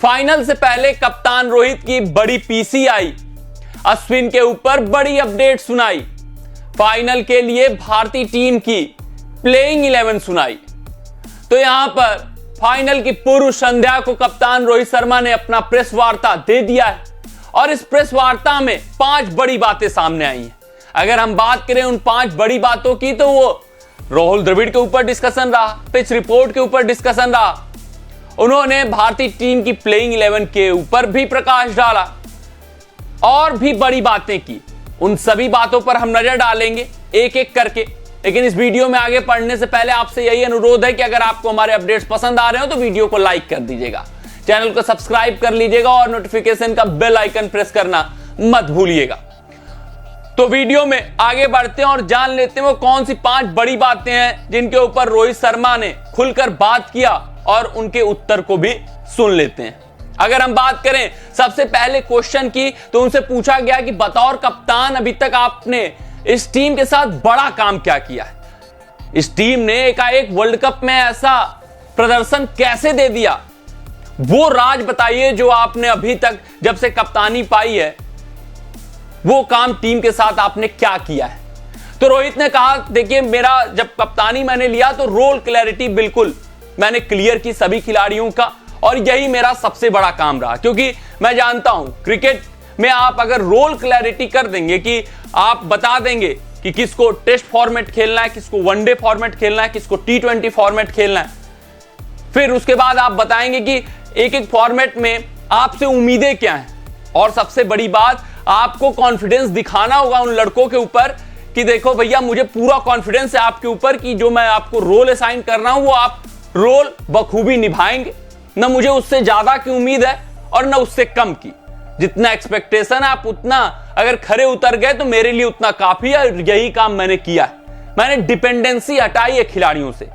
Final से पहले कप्तान रोहित की बड़ी पीसी आई, अश्विन के ऊपर बड़ी अपडेट सुनाई, फाइनल के लिए भारतीय टीम की प्लेइंग 11 सुनाई। तो यहां पर फाइनल की पूर्व संध्या को कप्तान रोहित शर्मा ने अपना प्रेस वार्ता दे दिया है और इस प्रेस वार्ता में 5 बड़ी बातें सामने आई हैं। अगर हम बात करें उन 5 बड़ी बातों की तो वो राहुल द्रविड़ के ऊपर डिस्कशन रहा, पिच रिपोर्ट के ऊपर डिस्कशन रहा, उन्होंने भारतीय टीम की प्लेइंग 11 के ऊपर भी प्रकाश डाला और भी बड़ी बातें की। उन सभी बातों पर हम नजर डालेंगे एक एक करके, लेकिन इस वीडियो में आगे पढ़ने से पहले आपसे यही अनुरोध है कि अगर आपको हमारे अपडेट्स पसंद आ रहे हो तो वीडियो को लाइक कर दीजिएगा, चैनल को सब्सक्राइब कर लीजिएगा और नोटिफिकेशन का बेल आइकन प्रेस करना मत भूलिएगा। तो वीडियो में आगे बढ़ते हैं और जान लेते हैं वो कौन सी 5 बड़ी बातें हैं जिनके ऊपर रोहित शर्मा ने खुलकर बात किया और उनके उत्तर को भी सुन लेते हैं। अगर हम बात करें सबसे पहले क्वेश्चन की, तो उनसे पूछा गया कि बतौर कप्तान अभी तक आपने इस टीम के साथ बड़ा काम क्या किया है, इस टीम ने एकाएक वर्ल्ड कप में ऐसा प्रदर्शन कैसे दे दिया, वो राज बताइए जो आपने अभी तक जब से कप्तानी पाई है वो काम टीम के साथ आपने क्या किया है। तो रोहित ने कहा देखिए मेरा जब कप्तानी मैंने लिया तो रोल क्लैरिटी बिल्कुल मैंने क्लियर की सभी खिलाड़ियों का, और यही मेरा सबसे बड़ा काम रहा, क्योंकि मैं जानता हूं क्रिकेट में आप अगर रोल क्लैरिटी कर देंगे कि आप बता देंगे कि किसको टेस्ट फॉर्मेट खेलना है, किसको वनडे फॉर्मेट खेलना है, किसको T20 फॉर्मेट खेलना है, फिर उसके बाद आप बताएंगे कि एक एक फॉर्मेट में आपसे उम्मीदें क्या हैं, और सबसे बड़ी बात आपको कॉन्फिडेंस दिखाना होगा उन लड़कों के ऊपर कि देखो भैया मुझे पूरा कॉन्फिडेंस है आपके ऊपर कि जो मैं आपको रोल असाइन कर रहा हूं वो आप रोल बखूबी निभाएंगे, न मुझे उससे ज्यादा की उम्मीद है और न उससे कम की, जितना एक्सपेक्टेशन है आप उतना अगर खरे उतर गए तो मेरे लिए उतना काफी है। यही काम मैंने किया है, मैंने डिपेंडेंसी हटाई है खिलाड़ियों से,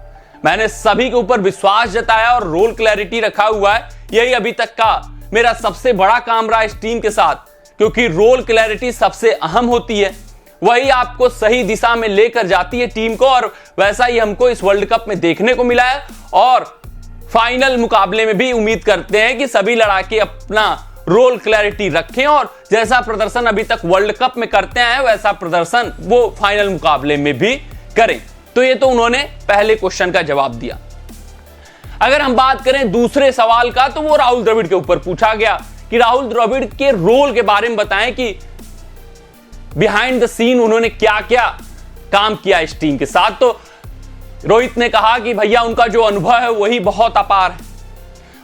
मैंने सभी के ऊपर विश्वास जताया और रोल क्लैरिटी रखा हुआ है। यही अभी तक का मेरा सबसे बड़ा काम रहा इस टीम के साथ, क्योंकि रोल क्लैरिटी सबसे अहम होती है, वही आपको सही दिशा में लेकर जाती है टीम को, और वैसा ही हमको इस वर्ल्ड कप में देखने को मिला है। और फाइनल मुकाबले में भी उम्मीद करते हैं कि सभी लड़ाके अपना रोल क्लैरिटी रखें और जैसा प्रदर्शन अभी तक वर्ल्ड कप में करते हैं वैसा प्रदर्शन वो फाइनल मुकाबले में भी करें। तो ये तो उन्होंने पहले क्वेश्चन का जवाब दिया। अगर हम बात करें दूसरे सवाल का, तो वो राहुल द्रविड़ के ऊपर पूछा गया कि राहुल द्रविड़ के रोल के बारे में बताएं कि बिहाइंड द सीन उन्होंने क्या क्या काम किया इस टीम के साथ। तो रोहित ने कहा कि भैया उनका जो अनुभव है वही बहुत अपार है,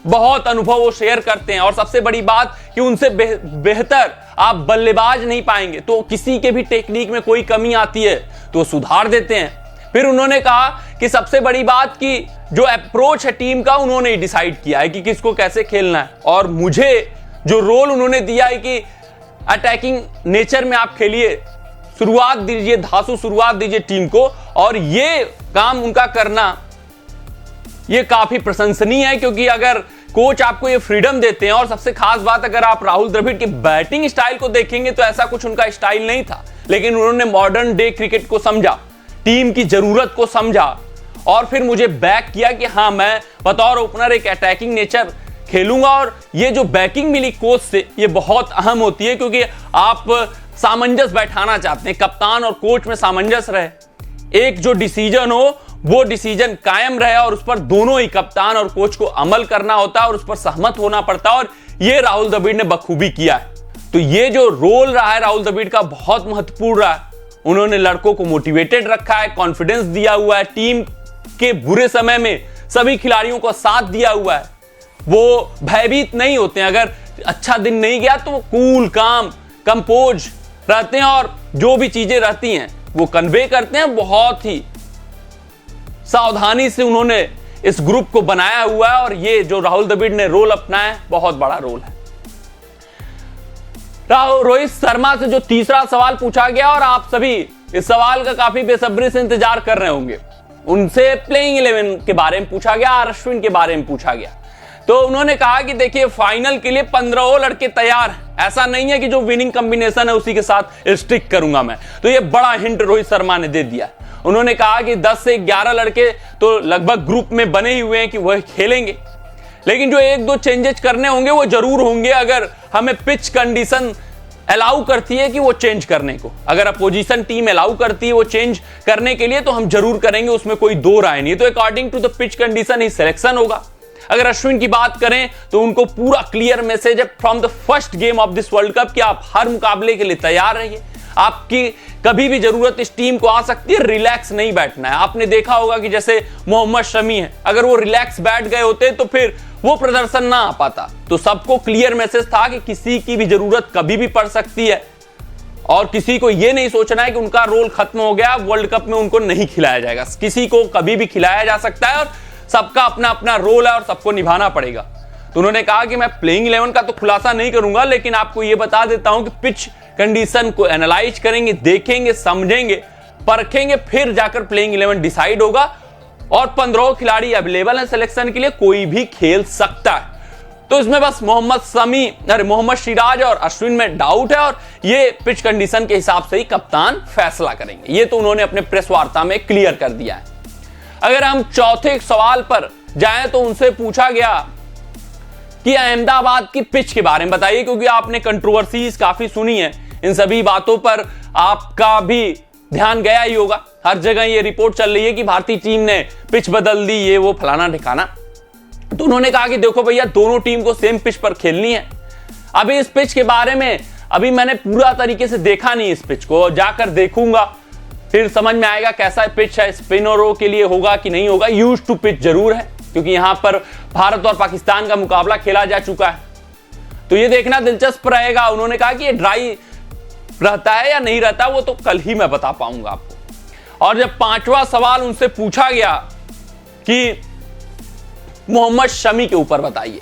बहुत अनुभव वो शेयर करते हैं, और सबसे बड़ी बात कि उनसे बेहतर आप बल्लेबाज नहीं पाएंगे, तो किसी के भी टेक्निक में कोई कमी आती है तो सुधार देते हैं। फिर उन्होंने कहा कि सबसे बड़ी बात कि जो अप्रोच है टीम का उन्होंने डिसाइड किया है कि किसको कैसे खेलना है, और मुझे जो रोल उन्होंने दिया है कि अटैकिंग नेचर में आप खेलिए, शुरुआत दीजिए, धांसू शुरुआत दीजिए टीम को, और ये काम उनका करना ये काफी प्रशंसनीय है, क्योंकि अगर कोच आपको ये फ्रीडम देते हैं, और सबसे खास बात अगर आप राहुल द्रविड़ के बैटिंग स्टाइल को देखेंगे तो ऐसा कुछ उनका स्टाइल नहीं था, लेकिन उन्होंने मॉडर्न डे क्रिकेट को समझा, टीम की जरूरत को समझा, और फिर मुझे बैक किया कि हाँ मैं बतौर ओपनर एक अटैकिंग नेचर खेलूंगा। और ये जो बैकिंग मिली कोच से ये बहुत अहम होती है, क्योंकि आप सामंजस्य बैठाना चाहते हैं, कप्तान और कोच में सामंजस्य रहे, एक जो डिसीजन हो वो डिसीजन कायम रहे और उस पर दोनों ही कप्तान और कोच को अमल करना होता है और उस पर सहमत होना पड़ता है, और ये राहुल द्रविड़ ने बखूबी किया है। तो ये जो रोल रहा है राहुल द्रविड़ का बहुत महत्वपूर्ण रहा है, उन्होंने लड़कों को मोटिवेटेड रखा है, कॉन्फिडेंस दिया हुआ है, टीम के बुरे समय में सभी खिलाड़ियों को साथ दिया हुआ है, वो भयभीत नहीं होते हैं, अगर अच्छा दिन नहीं गया तो वो कूल काम कंपोज रहते हैं और जो भी चीजें रहती हैं वो कन्वे करते हैं। बहुत ही सावधानी से उन्होंने इस ग्रुप को बनाया हुआ है, और ये जो राहुल द्रविड़ ने रोल अपनाया है बहुत बड़ा रोल है। रोहित शर्मा से जो तीसरा सवाल पूछा गया, और आप सभी इस सवाल का काफी बेसब्री से इंतजार कर रहे होंगे, उनसे प्लेइंग 11 के बारे में पूछा गया, अश्विन के बारे में पूछा गया। तो उन्होंने कहा कि देखिए फाइनल के लिए 15 लड़के तैयार हैं, ऐसा नहीं है कि जो विनिंग कॉम्बिनेशन है उसी के साथ स्टिक करूंगा मैं। तो ये बड़ा हिंट रोहित शर्मा ने दे दिया। उन्होंने कहा कि 10 से 11 लड़के तो लगभग ग्रुप में बने ही हुए हैं कि वह खेलेंगे, लेकिन जो एक दो चेंजेस करने होंगे वो जरूर होंगे, अगर हमें पिच कंडीशन अलाउ करती है कि वो चेंज करने को। अगर अपोजिशन टीम अलाउ करती है वो चेंज करने के लिए तो हम जरूर करेंगे, उसमें कोई दो राय नहीं। तो according to the pitch condition ही सिलेक्शन होगा। अगर अश्विन की बात करें तो उनको पूरा क्लियर मैसेज है from the first game of this World Cup कि आप हर मुकाबले के लिए तैयार रहिए। आपकी कभी भी जरूरत इस टीम को आ सकती है, रिलैक्स नहीं बैठना है। आपने देखा होगा कि जैसे मोहम्मद शमी है, अगर वो रिलैक्स बैठ गए होते तो फिर वो प्रदर्शन ना आ पाता। तो सबको क्लियर मैसेज था कि किसी की भी जरूरत कभी भी पड़ सकती है और किसी को यह नहीं सोचना है कि उनका रोल खत्म हो गया, वर्ल्ड कप में उनको नहीं खिलाया जाएगा। किसी को कभी भी खिलाया जा सकता है और सबका अपना अपना रोल है और सबको निभाना पड़ेगा। तो उन्होंने कहा कि मैं प्लेइंग 11 का तो खुलासा नहीं करूंगा, लेकिन आपको यह बता देता हूं कि पिच कंडीशन को एनालाइज करेंगे, देखेंगे, समझेंगे, परखेंगे, फिर जाकर प्लेइंग 11 डिसाइड होगा। और 15 खिलाड़ी अवेलेबल है सिलेक्शन के लिए, कोई भी खेल सकता है। तो इसमें बस मोहम्मद सिराज और अश्विन में डाउट है और ये पिच कंडीशन के हिसाब से ही कप्तान फैसला करेंगे। ये तो उन्होंने अपने प्रेस वार्ता में क्लियर कर दिया है। अगर हम चौथे सवाल पर जाएं तो उनसे पूछा गया कि अहमदाबाद की पिच के बारे में बताइए, क्योंकि आपने कंट्रोवर्सीज काफी सुनी है। इन सभी बातों पर आपका भी ध्यान गया ही होगा। हर जगह ये रिपोर्ट चल रही है कि भारतीय टीम ने पिच बदल दी, ये वो फलाना ठिकाना। तो उन्होंने कहा कि देखो भैया, दोनों टीम को सेम पिच पर खेलनी है। अभी इस पिच के बारे में अभी मैंने पूरा तरीके से देखा नहीं, इस पिच को जाकर देखूंगा, फिर समझ में आएगा कैसा पिच है, स्पिनरों के लिए होगा कि नहीं होगा। यूज टू पिच जरूर है, क्योंकि यहां पर भारत और पाकिस्तान का मुकाबला खेला जा चुका है, तो ये देखना दिलचस्प रहेगा। उन्होंने कहा कि ये ड्राई रहता है या नहीं रहता, वो तो कल ही मैं बता पाऊंगा आपको। और जब पांचवा सवाल उनसे पूछा गया कि मोहम्मद शमी के ऊपर बताइए,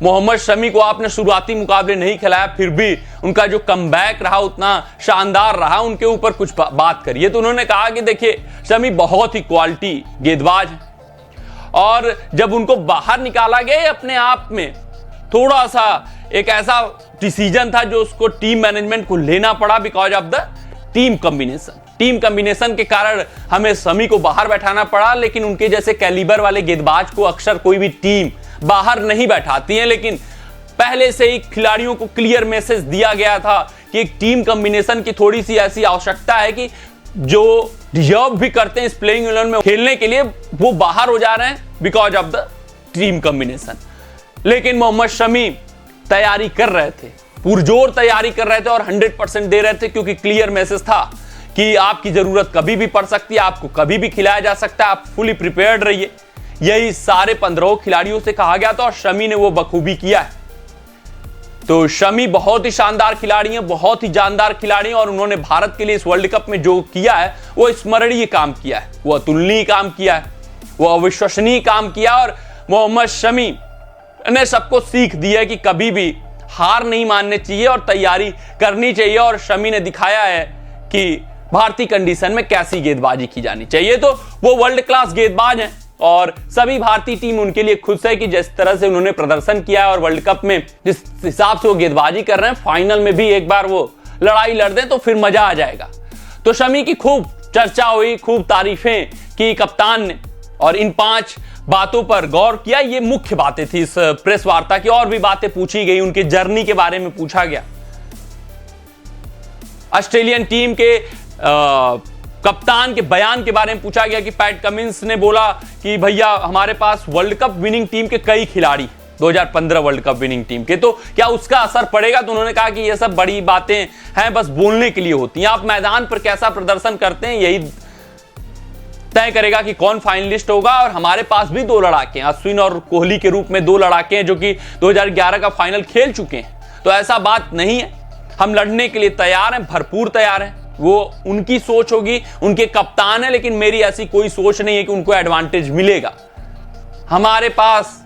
मोहम्मद शमी को आपने शुरुआती मुकाबले नहीं खिलाया, फिर भी उनका जो कमबैक रहा उतना शानदार रहा, उनके ऊपर कुछ बात करिए। तो उन्होंने कहा कि देखिए, शमी बहुत ही क्वालिटी गेंदबाज है और जब उनको बाहर निकाला गया, अपने आप में थोड़ा सा एक ऐसा डिसीजन था जो उसको टीम मैनेजमेंट को लेना पड़ा because of the team combination के कारण हमें शमी को बाहर बैठाना पड़ा। लेकिन उनके जैसे कैलिबर वाले गेंदबाज को अक्सर कोई भी टीम बाहर नहीं बैठाती है, लेकिन पहले से ही खिलाड़ियों को क्लियर मैसेज दिया गया था कि एक टीम कॉम्बिनेशन की थोड़ी सी ऐसी आवश्यकता है कि जो डिजर्व भी करते हैं इस प्लेइंग 11 में खेलने के लिए, वो बाहर हो जा रहे हैं because of the team combination. लेकिन मोहम्मद शमी तैयारी कर रहे थे, पुरजोर तैयारी कर रहे थे और 100% दे रहे थे, क्योंकि क्लियर मैसेज था कि आपकी जरूरत कभी भी पड़ सकती है, आपको कभी भी खिलाया जा सकता है, आप फुली प्रिपेयर्ड रहिए। यही सारे 15 खिलाड़ियों से कहा गया था और शमी ने वो बखूबी किया है। तो शमी बहुत ही शानदार खिलाड़ी हैं, बहुत ही जानदार खिलाड़ी हैं और उन्होंने भारत के लिए इस वर्ल्ड कप में जो किया है वो स्मरणीय काम किया है, वो अतुलनीय काम किया है, वो अविश्वसनीय काम किया। और मोहम्मद शमी ने सबको सीख दी है कि कभी भी हार नहीं माननी चाहिए और तैयारी करनी चाहिए। और शमी ने दिखाया है कि भारतीय कंडीशन में कैसी गेंदबाजी की जानी चाहिए। तो वो वर्ल्ड क्लास गेंदबाज हैं और सभी भारतीय टीम उनके लिए खुश है कि जिस तरह से उन्होंने प्रदर्शन किया है और वर्ल्ड कप में जिस हिसाब से वो गेंदबाजी कर रहे हैं, फाइनल में भी एक बार वो लड़ाई लड़ दें तो फिर मजा आ जाएगा। तो शमी की खूब चर्चा हुई, खूब तारीफें की कप्तान ने और इन 5 बातों पर गौर किया। ये मुख्य बातें थी इस प्रेस वार्ता की। और भी बातें पूछी गई, उनके जर्नी के बारे में पूछा गया, ऑस्ट्रेलियन टीम के कप्तान के बयान के बारे में पूछा गया कि पैट कमिंस ने बोला कि भैया हमारे पास वर्ल्ड कप विनिंग टीम के कई खिलाड़ी, 2015 वर्ल्ड कप विनिंग टीम के, तो क्या उसका असर पड़ेगा। तो उन्होंने कहा कि ये सब बड़ी बातें हैं, बस बोलने के लिए होती हैं, आप मैदान पर कैसा प्रदर्शन करते हैं यही तय करेगा कि कौन फाइनलिस्ट होगा। और हमारे पास भी 2 लड़ाके हैं, अश्विन और कोहली के रूप में 2 लड़ाके हैं जो कि 2011 का फाइनल खेल चुके हैं। तो ऐसा बात नहीं है, हम लड़ने के लिए तैयार हैं, भरपूर तैयार हैं। वो उनकी सोच होगी, उनके कप्तान है, लेकिन मेरी ऐसी कोई सोच नहीं है कि उनको एडवांटेज मिलेगा। हमारे पास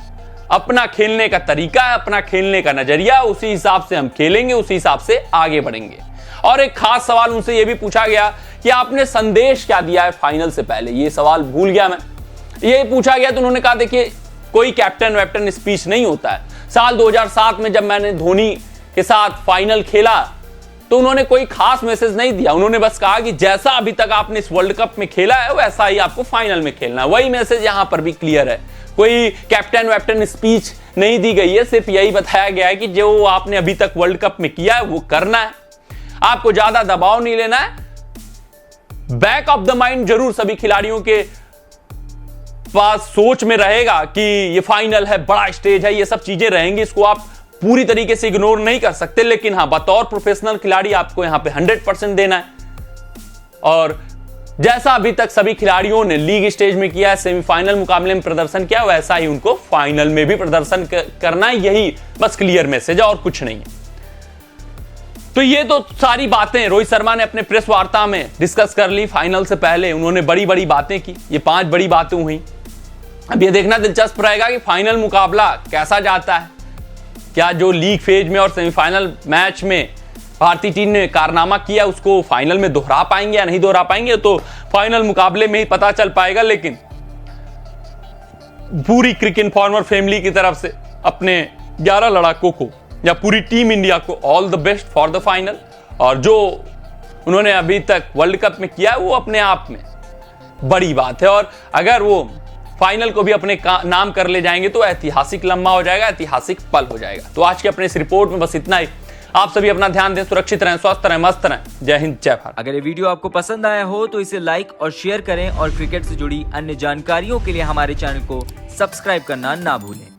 अपना खेलने का तरीका है, अपना खेलने का नजरिया, उसी हिसाब से हम खेलेंगे, उसी हिसाब से आगे बढ़ेंगे। और एक खास सवाल उनसे यह भी पूछा गया कि आपने संदेश क्या दिया है फाइनल से पहले, ये सवाल भूल गया मैं, ये पूछा गया। तो उन्होंने कहा देखिए, कोई कैप्टन वैप्टन स्पीच नहीं होता है। साल 2007 में जब मैंने धोनी के साथ फाइनल खेला तो उन्होंने कोई खास मैसेज नहीं दिया, उन्होंने बस कहा कि जैसा अभी तक आपने इस वर्ल्ड कप में खेला है वैसा ही आपको फाइनल में खेलना है। वही मैसेज यहां पर भी क्लियर है, कोई कैप्टन वैप्टन स्पीच नहीं दी गई है, सिर्फ यही बताया गया है कि जो आपने अभी तक वर्ल्ड कप में किया है वो करना है, आपको ज्यादा दबाव नहीं लेना है। बैक ऑफ द माइंड जरूर सभी खिलाड़ियों के पास सोच में रहेगा कि ये फाइनल है, बड़ा स्टेज है, ये सब चीजें रहेंगी, इसको आप पूरी तरीके से इग्नोर नहीं कर सकते। लेकिन हां, बतौर प्रोफेशनल खिलाड़ी आपको यहां पे 100% देना है। और जैसा अभी तक सभी खिलाड़ियों ने लीग स्टेज में किया है, सेमीफाइनल मुकाबले में प्रदर्शन किया, वैसा ही उनको फाइनल में भी प्रदर्शन करना है। यही बस क्लियर मैसेज है और कुछ नहीं है। तो ये तो सारी बातें रोहित शर्मा ने अपने प्रेस वार्ता में डिस्कस कर ली। फाइनल से पहले उन्होंने बड़ी बड़ी बातें की, ये 5 बड़ी बातें हुई। अब ये देखना दिलचस्प रहेगा कि फाइनल मुकाबला कैसा जाता है। क्या जो लीग फेज में और सेमीफाइनल मैच में भारतीय टीम ने कारनामा किया उसको फाइनल में दोहरा पाएंगे या नहीं दोहरा पाएंगे, तो फाइनल मुकाबले में ही पता चल पाएगा। लेकिन पूरी क्रिकेट इन्फॉर्मर फैमिली की तरफ से अपने 11 लड़ाकों को या पूरी टीम इंडिया को all the best for the final. और जो उन्होंने अभी तक वर्ल्ड कप में किया है वो अपने आप में बड़ी बात है। और अगर वो फाइनल को भी अपने नाम कर ले जाएंगे तो ऐतिहासिक लम्हा हो जाएगा, ऐतिहासिक पल हो जाएगा। तो आज के अपने इस रिपोर्ट में बस इतना ही। आप सभी अपना ध्यान दें, सुरक्षित रहें, स्वस्थ रहें, मस्त रहें। जय हिंद, जय भारत। अगर ये वीडियो आपको पसंद आया हो तो इसे लाइक और शेयर करें और क्रिकेट से जुड़ी अन्य जानकारियों के लिए हमारे चैनल को सब्सक्राइब करना ना भूलें।